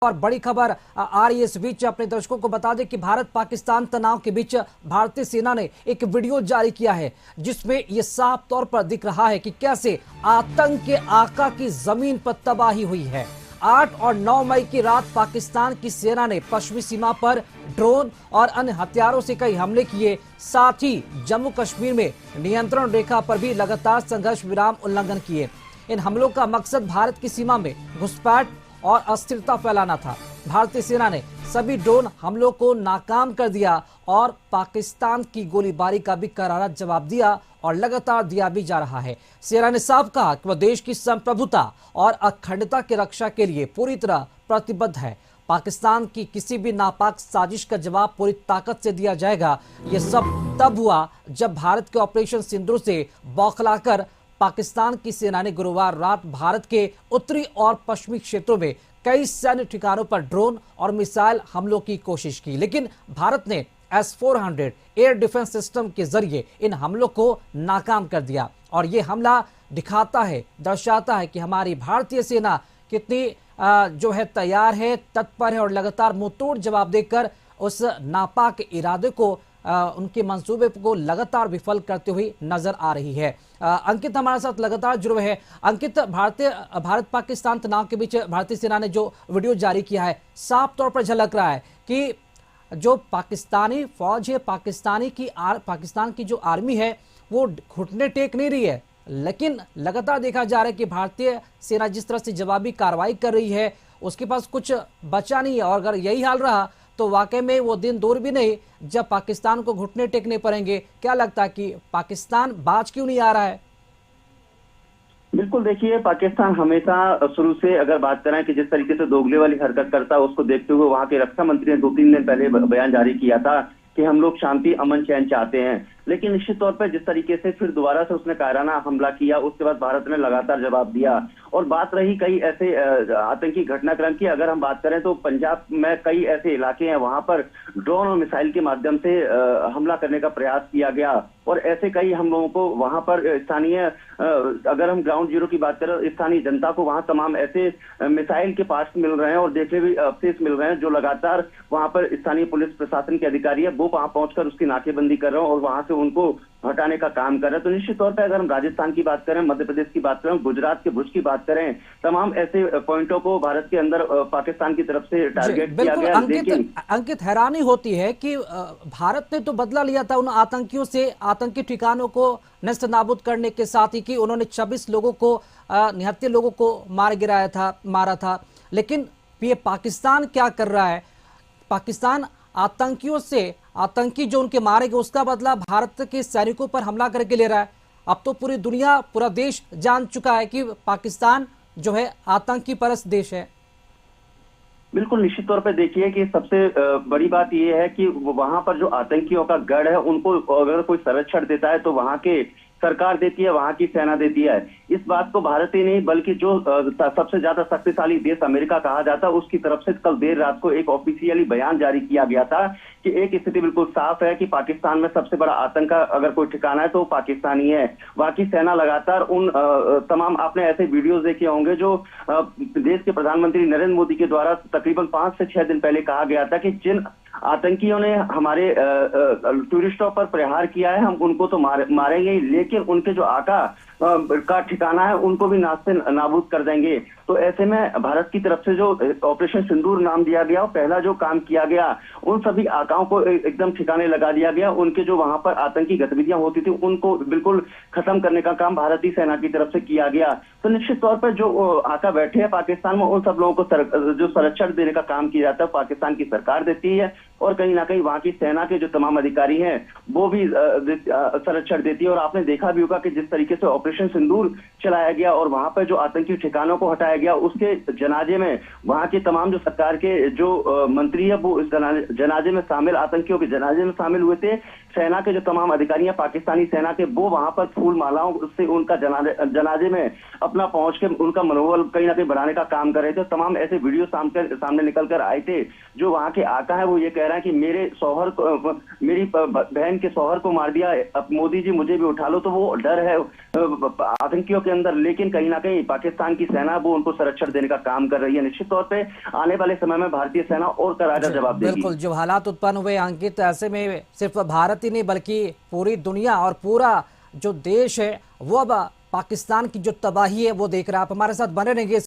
और बड़ी खबर आ रही है इस बीच अपने दर्शकों को बता दें कि भारत पाकिस्तान तनाव के बीच भारतीय सेना ने एक वीडियो जारी किया है जिसमें यह साफ तौर पर दिख रहा है कि कैसे आतंक के आका की जमीन पर तबाही हुई है। 8 और 9 मई की रात पाकिस्तान की सेना ने पश्चिमी सीमा पर ड्रोन और अन्य हथियारों से कई हमले किए। साथ ही जम्मू कश्मीर में नियंत्रण रेखा पर भी लगातार संघर्ष विराम उल्लंघन किए। इन हमलों का मकसद भारत की सीमा में घुसपैठ और अस्थिरता फैलाना था। भारतीय सेना ने सभी ड्रोन हमलों को नाकाम कर दिया और पाकिस्तान की गोलीबारी का भी करारा जवाब दिया और लगातार दिया भी जा रहा है। सेना ने साफ कहा कि वह देश की संप्रभुता और अखंडता की रक्षा के लिए पूरी तरह प्रतिबद्ध है। पाकिस्तान की किसी भी नापाक साजिश का जवाब पूरी ताकत से दिया जाएगा। ये सब तब हुआ जब भारत के ऑपरेशन सिंदूर से बौखलाकर पाकिस्तान की सेना ने गुरुवार रात भारत के उत्तरी और पश्चिमी क्षेत्रों में कई सैन्य ठिकानों पर ड्रोन और मिसाइल हमलों की कोशिश की, लेकिन भारत ने S-400 एयर डिफेंस सिस्टम के जरिए इन हमलों को नाकाम कर दिया। और ये हमला दिखाता है, दर्शाता है कि हमारी भारतीय सेना कितनी जो है तैयार है, तत्पर है और लगातार मुंहतोड़ जवाब देकर उस नापाक इरादे को उनके मंसूबे को लगातार विफल करते हुए नजर आ रही है। अंकित हमारे साथ लगातार जुड़े हुए हैं। अंकित, भारत पाकिस्तान तनाव के बीच भारतीय सेना ने जो वीडियो जारी किया है, साफ तौर पर झलक रहा है कि जो पाकिस्तानी फौज है, पाकिस्तान की जो आर्मी है वो घुटने टेक नहीं रही है, लेकिन लगातार देखा जा रहा है कि भारतीय सेना जिस तरह से जवाबी कार्रवाई कर रही है उसके पास कुछ बचा नहीं है। और अगर यही हाल रहा तो वाकई में वो दिन दूर भी नहीं जब पाकिस्तान को घुटने टेकने पड़ेंगे। क्या लगता है कि पाकिस्तान बाज क्यों नहीं आ रहा है? बिल्कुल, देखिए, पाकिस्तान हमेशा शुरू से अगर बात करें कि जिस तरीके से दोगले वाली हरकत करता है उसको देखते हुए वहां के रक्षा मंत्री ने 2-3 दिन पहले बयान जारी किया था कि हम लोग शांति अमन चैन चाहते हैं। लेकिन निश्चित तौर पर जिस तरीके से फिर दोबारा से उसने कायराना हमला किया, उसके बाद भारत ने लगातार जवाब दिया। और बात रही कई ऐसे आतंकी घटनाक्रम की, अगर हम बात करें तो पंजाब में कई ऐसे इलाके हैं वहां पर ड्रोन और मिसाइल के माध्यम से हमला करने का प्रयास किया गया। और ऐसे कई हम लोगों को वहां पर स्थानीय, अगर हम ग्राउंड जीरो की बात करें, स्थानीय जनता को वहां तमाम ऐसे मिसाइल के पार्ट्स मिल रहे हैं और देखे हुए अवशेष मिल रहे हैं जो लगातार वहां पर स्थानीय पुलिस प्रशासन के अधिकारी है वो वहां पहुंचकर उसकी नाकेबंदी कर रहे हैं और वहां से उनको हटाने का काम कर रहे हैं। तो निश्चित तौर पर अगर हम राजस्थान की बात करें, मध्य प्रदेश की बात करें, गुजरात के भुज की बात करें, तमाम ऐसे पॉइंटों को भारत के अंदर पाकिस्तान की तरफ से टारगेट किया गया। लेकिन अंकित, हैरानी होती है कि भारत ने तो बदला लिया था उन आतंकियों से, आतंकी ठिकानों को नष्ट नाबूद करने के साथ ही कि उन्होंने 26 लोगों को, 79 लोगों को मारा था। लेकिन ये पाकिस्तान क्या कर रहा है? पाकिस्तान आतंकियों से, आतंकी जो उनके मारे गए उसका बदला भारत के सैनिकों पर हमला करके ले रहा है। अब तो पूरी दुनिया, पूरा देश जान चुका है कि पाकिस्तान जो है आतंकी परस्त देश है। बिल्कुल, निश्चित तौर पर देखिए कि सबसे बड़ी बात यह है कि वहां पर जो आतंकियों का गढ़ है उनको अगर कोई संरक्षण देता है तो वहां के सरकार देती है, वहां की सेना देती है। इस बात को भारत ही नहीं बल्कि जो सबसे ज्यादा शक्तिशाली देश अमेरिका कहा जाता है उसकी तरफ से कल देर रात को एक ऑफिशियली बयान जारी किया गया था कि एक स्थिति बिल्कुल साफ है कि पाकिस्तान में सबसे बड़ा आतंक का अगर कोई ठिकाना है तो पाकिस्तानी है। वहां की सेना लगातार उन तमाम, आपने ऐसे वीडियोज देखे होंगे जो देश के प्रधानमंत्री नरेंद्र मोदी के द्वारा तकरीबन 5 से 6 दिन पहले कहा गया था कि जिन आतंकियों ने हमारे टूरिस्टों पर प्रहार किया है हम उनको तो मारेंगे ही, लेकिन उनके जो आका का ठिकाना है उनको भी नास्ते नाबूद कर देंगे। तो ऐसे में भारत की तरफ से जो ऑपरेशन सिंदूर नाम दिया गया, पहला जो काम किया गया उन सभी आकाओं को एकदम ठिकाने लगा दिया गया। उनके जो वहां पर आतंकी गतिविधियां होती थी उनको बिल्कुल खत्म करने का काम भारतीय सेना की तरफ से किया गया। तो निश्चित तौर पर जो आका बैठे हैं पाकिस्तान में उन सब लोगों को जो संरक्षण देने का काम किया जाता है पाकिस्तान की सरकार देती है और कहीं ना कहीं वहां की सेना के जो तमाम अधिकारी हैं वो भी संरक्षण देती है। और आपने देखा भी होगा कि जिस तरीके से ऑपरेशन सिंदूर चलाया गया और वहां पर जो आतंकी ठिकानों को हटाया गया उसके जनाजे में वहां के तमाम जो सरकार के जो मंत्री है वो इस जनाजे में शामिल, आतंकियों के जनाजे में शामिल हुए थे। सेना के जो तमाम अधिकारी हैं पाकिस्तानी सेना के वो वहां पर फूल मालाओं से उनका जनाजे में अपना पहुंच के उनका मनोबल कहीं ना कहीं बढ़ाने का काम कर रहे थे। तमाम ऐसे वीडियो सामने निकल कर आए थे जो वहां के आका है वो ये कह रहे हैं कि मेरे शौहर को, मेरी बहन के शौहर को मार दिया, अब मोदी जी मुझे भी उठा लो, तो वो डर है आतंकियों के अंदर। लेकिन कहीं ना कहीं पाकिस्तान की सेना वो उनको संरक्षण देने का काम कर रही है। निश्चित तौर पे आने वाले समय में भारतीय सेना और करारा जवाब देगी। बिल्कुल, जो हालात उत्पन्न हुए अंकित, ऐसे में सिर्फ भारत ही नहीं बल्कि पूरी दुनिया और पूरा जो देश है वो अब पाकिस्तान की जो तबाही है वो देख रहा है। आप हमारे साथ बने रहेंगे।